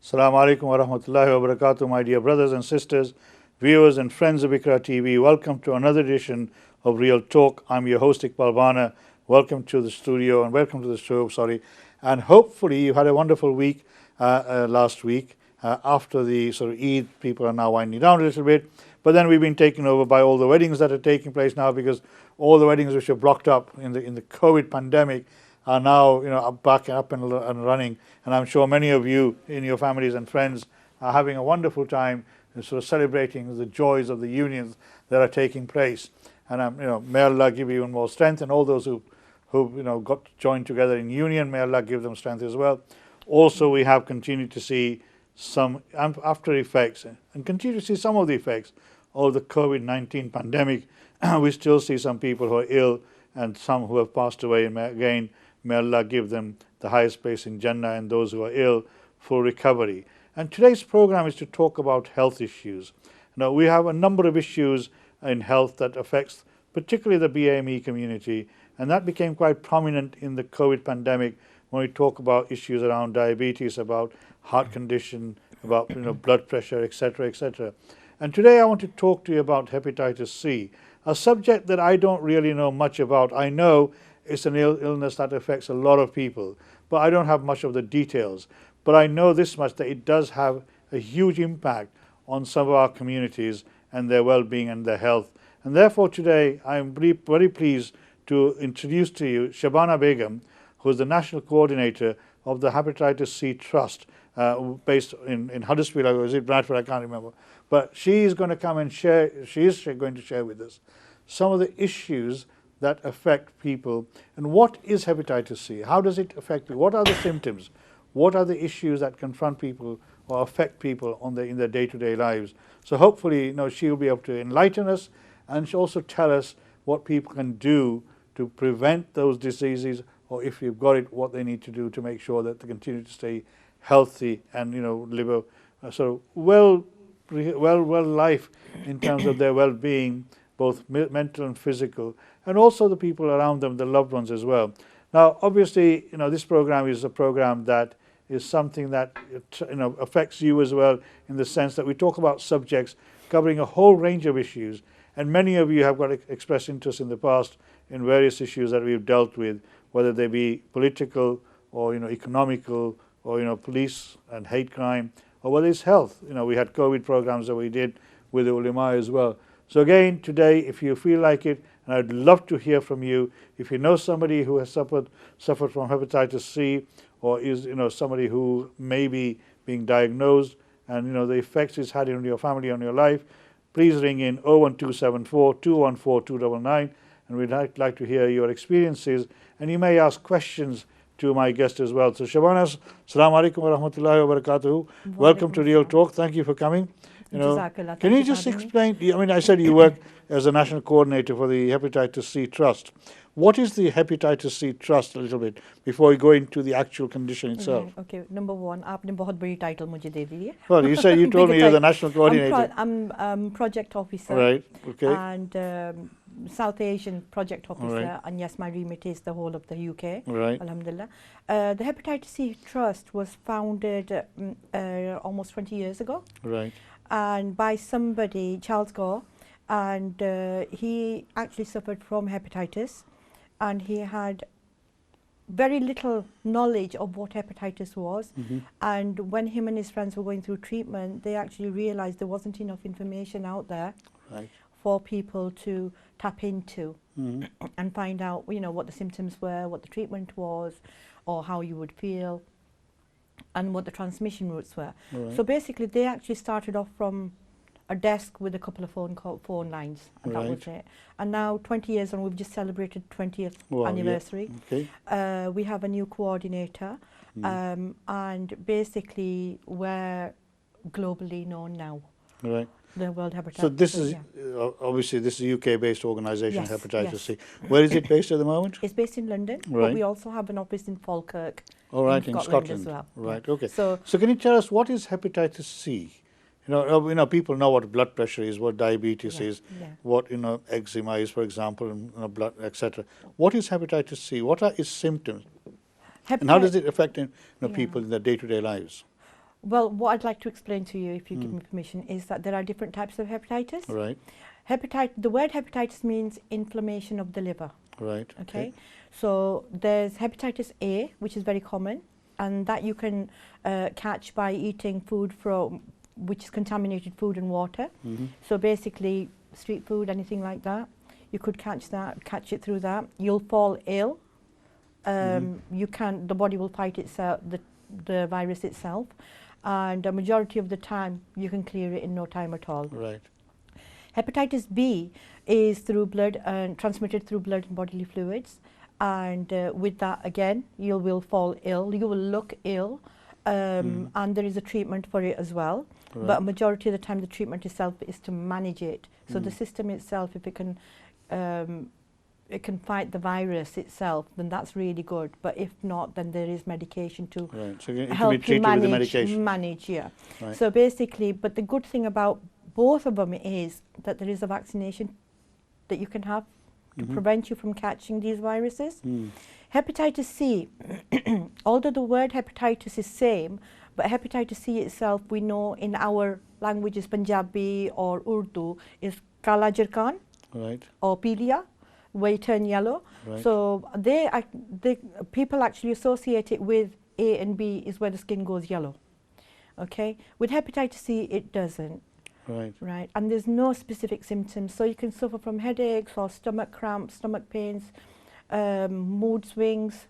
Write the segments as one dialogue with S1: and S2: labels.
S1: Assalamu alaikum wa rahmatullahi wa barakatuh, my dear brothers and sisters, viewers and friends of Ikra TV. Welcome to another edition of Real Talk. I'm your host Iqbal Bana. Welcome to the studio and welcome to the show, And hopefully you had a wonderful week last week. After the sort of Eid, people are now winding down a little bit. But then we've been taken over by all the weddings that are taking place now, because all the weddings which were blocked up in the COVID pandemic are now back up and running, and I'm sure many of you in your families and friends are having a wonderful time and sort of celebrating the joys of the unions that are taking place. And may Allah give you even more strength, and all those who got joined together in union, may Allah give them strength as well. Also, we have continued to see some after effects and continue to see some of the effects of the COVID-19 pandemic. We still see some people who are ill and some who have passed away, and again, may Allah give them the highest place in Jannah, and those who are ill, full recovery. And today's program is to talk about health issues. Now, we have a number of issues in health that affects particularly the BAME community, and that became quite prominent in the COVID pandemic when we talk about issues around diabetes, about heart condition, about blood pressure, etc., etc. And today I want to talk to you about hepatitis C, a subject that I don't really know much about. I know it's an illness that affects a lot of people, but I don't have much of the details. But I know this much, that it does have a huge impact on some of our communities and their well-being and their health. And therefore today I am very pleased to introduce to you Shabana Begum, who is the National Coordinator of the Hepatitis C Trust, based in Huddersfield, or is it Bradford? I can't remember. But she is going to come and share, going to share with us some of the issues that affect people. And what is hepatitis C? How does it affect people? What are the symptoms? What are the issues that confront people or affect people in their day-to-day lives? So hopefully, she'll be able to enlighten us, and she'll also tell us what people can do to prevent those diseases, or if you've got it, what they need to do to make sure that they continue to stay healthy and live a sort of well life in terms of their well-being, both mental and physical, and also the people around them, the loved ones as well. Now, obviously, this program is a program that is something that affects you as well, in the sense that we talk about subjects covering a whole range of issues, and many of you have got expressed interest in the past in various issues that we've dealt with, whether they be political or economical, or police and hate crime, or whether it's health. We had COVID programs that we did with the ulama as well. So again, today, if you feel like it, and I'd love to hear from you, if you know somebody who has suffered from hepatitis C, or is somebody who may be being diagnosed, and the effects it's had on your family, on your life, please ring in 01274 214 299, and we'd like to hear your experiences, and you may ask questions to my guest as well. So Shabana, assalamu alaikum wa rahmatullahi wa barakatuh. Welcome to Real Talk. Thank you for coming. Can you just explain, I said you work as a national coordinator for the Hepatitis C Trust. What is the Hepatitis C Trust, a little bit, before we go into the actual condition itself?
S2: Okay, number one, आपने बहुत बड़ी title मुझे दे दी है.
S1: Well, you told me you're the national coordinator.
S2: I'm project officer.
S1: Right, okay.
S2: And South Asian project officer,
S1: Right.
S2: and yes, my remit is the whole of the UK.
S1: Right.
S2: Alhamdulillah. The Hepatitis C Trust was founded almost 20 years ago.
S1: Right.
S2: And by somebody, Charles Gore, and he actually suffered from hepatitis, and he had very little knowledge of what hepatitis was.
S1: Mm-hmm.
S2: And when him and his friends were going through treatment, they actually realized there wasn't enough information out there
S1: Right.
S2: for people to tap into.
S1: Mm-hmm.
S2: And find out, what the symptoms were, what the treatment was, or how you would feel, and what the transmission routes were.
S1: Right.
S2: So basically, they actually started off from a desk with a couple of phone lines, and that was
S1: Right.
S2: it. And now, 20 years on, we've just celebrated 20th
S1: Wow, yeah.
S2: anniversary.
S1: Okay.
S2: We have a new coordinator, and basically, we're globally known now.
S1: Right.
S2: The World Hepatitis.
S1: So this is,
S2: yeah.
S1: obviously, this is a UK-based organisation,
S2: Yes,
S1: Hepatitis
S2: yes.
S1: C. Where is it based at the moment?
S2: It's based in London, but
S1: Right.
S2: we also have an office in Falkirk.
S1: All right, in
S2: Scotland
S1: Scotland.
S2: as well.
S1: Right,
S2: Yeah.
S1: okay.
S2: So
S1: can you tell us, what is hepatitis C? People know what blood pressure is, what diabetes is,
S2: yeah.
S1: what eczema is, for example, and blood, etc. What is hepatitis C? What are its symptoms, and how does it affect people in their day-to-day lives?
S2: Well, what I'd like to explain to you, if you give me permission, is that there are different types of hepatitis.
S1: Right.
S2: The word hepatitis means inflammation of the liver.
S1: Right.
S2: Okay. So there's hepatitis A, which is very common, and that you can catch by eating food which is contaminated food and water. So basically, street food, anything like that, you could catch it through that. You'll fall ill. The body will fight itself, the virus itself, and a majority of the time you can clear it in no time at all.
S1: Right.
S2: Hepatitis B is through blood and transmitted through blood and bodily fluids, and with that again you will fall ill, you will look ill, and there is a treatment for it as well.
S1: Right.
S2: But a majority of the time the treatment itself is to manage it. So the system itself, if it can fight the virus itself, then that's really good. But if not, then there is medication to
S1: Right. So it can be
S2: help you
S1: treated with the medication.
S2: manage, yeah.
S1: Right.
S2: So basically, but the good thing about both of them is that there is a vaccination that you can have to prevent you from catching these viruses. Hepatitis C, although the word hepatitis is same, but hepatitis C itself, we know in our languages, Punjabi or Urdu, is kala jirkan,
S1: Right.
S2: or pilia, where you turn yellow.
S1: Right.
S2: So people actually associate it with A and B is where the skin goes yellow. Okay, with hepatitis C it doesn't.
S1: Right.
S2: Right, and there's no specific symptoms, so you can suffer from headaches or stomach cramps, stomach pains, mood swings,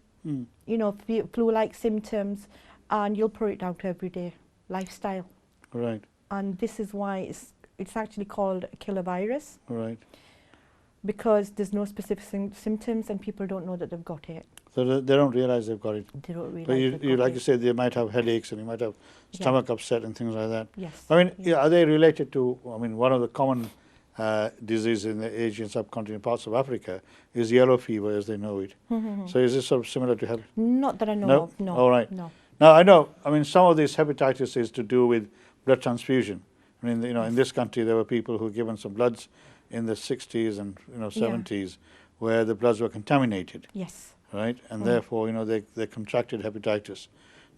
S2: flu-like symptoms, and you'll put it down to everyday lifestyle.
S1: Right.
S2: And this is why it's actually called a killer virus.
S1: Right.
S2: Because there's no specific symptoms and people don't know that they've got it.
S1: So they don't realize they've got it.
S2: They don't realize
S1: But
S2: they've
S1: you
S2: got
S1: like
S2: it.
S1: you said, they might have headaches and you might have stomach upset and things like that.
S2: Yes.
S1: I mean, are they related to? I mean, one of the common diseases in the Asian subcontinent, parts of Africa, is yellow fever, as they know it. So is this sort of similar to hepatitis?
S2: Not that I know
S1: No?
S2: of. No.
S1: All right.
S2: No.
S1: Now I know. I mean, some of this hepatitis is to do with blood transfusion. I mean, in this country there were people who were given some bloods in the 60s and 70s where the bloods were contaminated.
S2: Yes.
S1: Right, and therefore, they contracted hepatitis.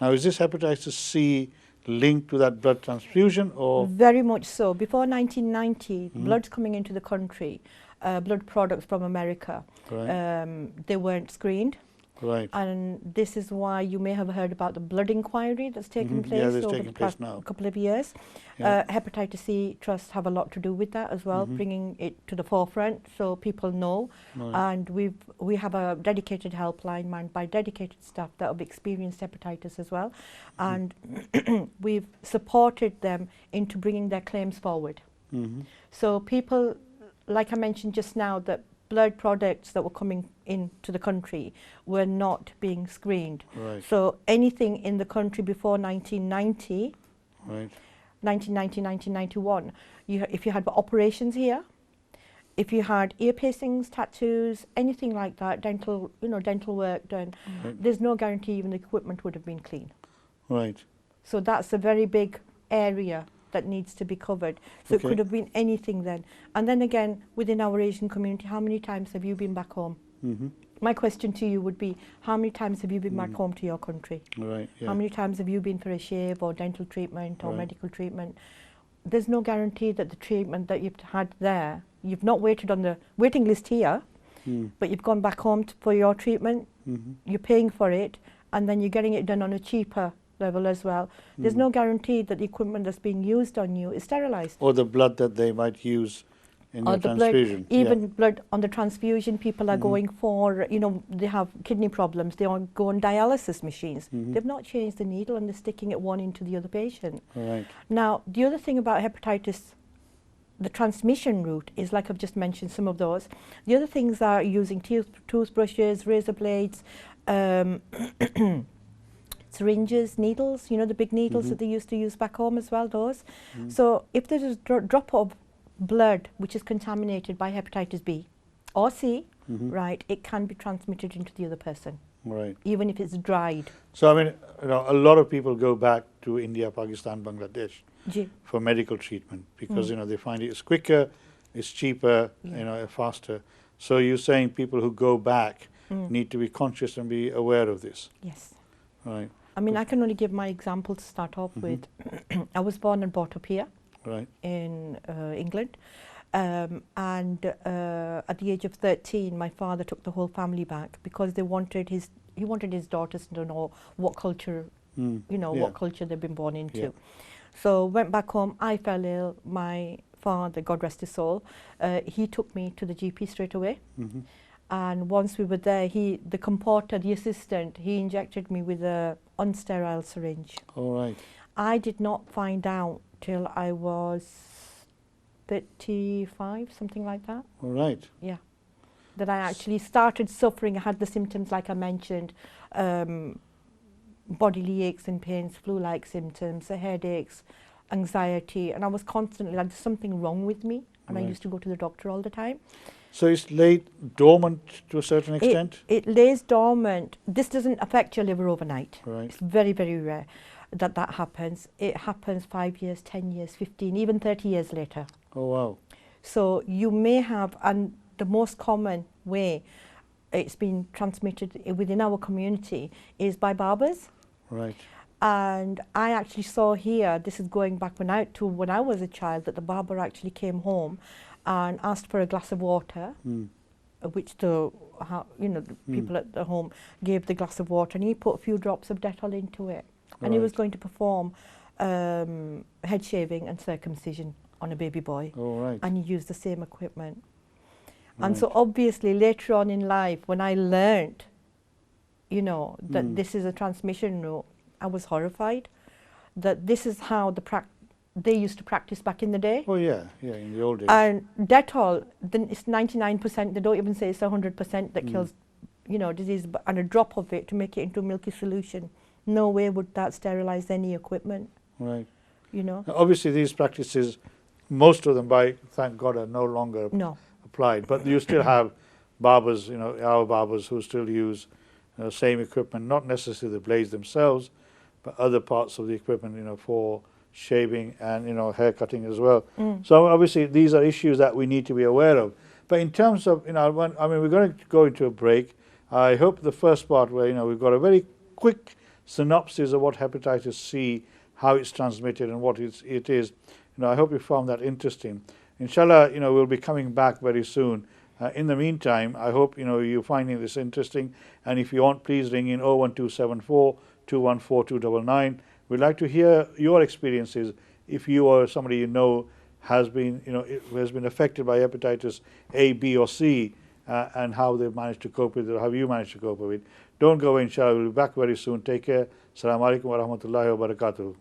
S1: Now, is this hepatitis C linked to that blood transfusion, or?
S2: Very much so. Before 1990, bloods coming into the country, blood products from America,
S1: Right.
S2: they weren't screened.
S1: Right.
S2: And this is why you may have heard about the blood inquiry that's taken place
S1: that's
S2: over
S1: taking
S2: the
S1: place
S2: past
S1: now.
S2: couple of years.
S1: Yeah.
S2: Hepatitis C trusts have a lot to do with that as well, bringing it to the forefront so people know.
S1: Right.
S2: And we have a dedicated helpline manned by dedicated staff that have experienced hepatitis as well. And we've supported them into bringing their claims forward. So people, like I mentioned just now, that blood products that were coming into the country were not being screened.
S1: Right.
S2: So anything in the country before 1990,
S1: Right.
S2: 1990, 1991, if you had operations here, if you had ear piercings, tattoos, anything like that, dental work done, there's no guarantee even the equipment would have been clean.
S1: Right.
S2: So that's a very big area that needs to be covered. So it could have been anything then. And then again, within our Asian community, how many times have you been back home? My question to you would be, how many times have you been back home to your country?
S1: Right. Yeah.
S2: How many times have you been for a shave or dental treatment or
S1: Right.
S2: medical treatment? There's no guarantee that the treatment that you've had there, you've not waited on the waiting list here, but you've gone back home for your treatment, you're paying for it, and then you're getting it done on a cheaper level as well. There's no guarantee that the equipment that's being used on you is sterilized.
S1: Or the blood that they might use in
S2: Or
S1: your
S2: the
S1: transfusion.
S2: blood, even blood on the transfusion, people are going for, they have kidney problems, they go on dialysis machines. They've not changed the needle and they're sticking it one into the other patient.
S1: Right.
S2: Now, the other thing about hepatitis, the transmission route is, like I've just mentioned, some of those. The other things are using toothbrushes, razor blades, syringes, needles, the big needles that they used to use back home as well, those. So if there's a drop of blood which is contaminated by hepatitis B or C, right, it can be transmitted into the other person,
S1: Right.
S2: even if it's dried.
S1: So, I mean, a lot of people go back to India, Pakistan, Bangladesh for medical treatment because, they find it's quicker, it's cheaper, faster. So you're saying people who go back need to be conscious and be aware of this.
S2: Yes.
S1: Right.
S2: I mean, I can only give my example to start off with. I was born and brought up here
S1: Right.
S2: in England. And at the age of 13, my father took the whole family back because he wanted his daughters to know what culture, what culture they've been born into.
S1: Yeah.
S2: So went back home. I fell ill. My father, God rest his soul, he took me to the GP straight away. And once we were there, the comporter, the assistant, he injected me with a unsterile syringe.
S1: All right.
S2: I did not find out till I was 35, something like that.
S1: All right.
S2: Yeah. That I actually started suffering. I had the symptoms like I mentioned, bodily aches and pains, flu-like symptoms, headaches, anxiety, and I was constantly like, there's something wrong with me, and I
S1: Right.
S2: used to go to the doctor all the time.
S1: So it's laid dormant to a certain extent?
S2: It lays dormant. This doesn't affect your liver overnight.
S1: Right.
S2: It's very, very rare that happens. It happens 5 years, 10 years, 15, even 30 years later.
S1: Oh, wow.
S2: So you may have, and the most common way it's been transmitted within our community is by barbers.
S1: Right.
S2: And I actually saw here, this is going back when I was a child, that the barber actually came home and asked for a glass of water, which the people at the home gave the glass of water, and he put a few drops of Dettol into it. And he was
S1: Right.
S2: going to perform head shaving and circumcision on a baby boy.
S1: Oh, right.
S2: And he used the same equipment. And so obviously later on in life, when I learned, that this is a transmission route, I was horrified that this is how they used to practice back in the day.
S1: Oh, yeah, in the old days.
S2: And Dettol, then it's 99%, they don't even say it's 100% that kills, disease, and a drop of it to make it into a milky solution. No way would that sterilize any equipment,
S1: Right.
S2: Now,
S1: obviously, these practices, most of them, thank God, are no longer
S2: No.
S1: applied. But you still have barbers, our barbers who still use same equipment, not necessarily the blades themselves, but other parts of the equipment, for shaving and, hair cutting as well. So obviously, these are issues that we need to be aware of. But in terms of, we're going to go into a break. I hope the first part where, we've got a very quick synopsis of what hepatitis C, how it's transmitted and what it is. I hope you found that interesting. Inshallah, we'll be coming back very soon. In the meantime, I hope, you're finding this interesting. And if you want, please ring in 01274 214 299. We'd like to hear your experiences if you or somebody has been, has been affected by hepatitis A, B or C, and how they've managed to cope with it, or how you managed to cope with it. Don't go away, inshallah. We'll be back very soon. Take care. Assalamu alaikum wa rahmatullahi wa barakatuh.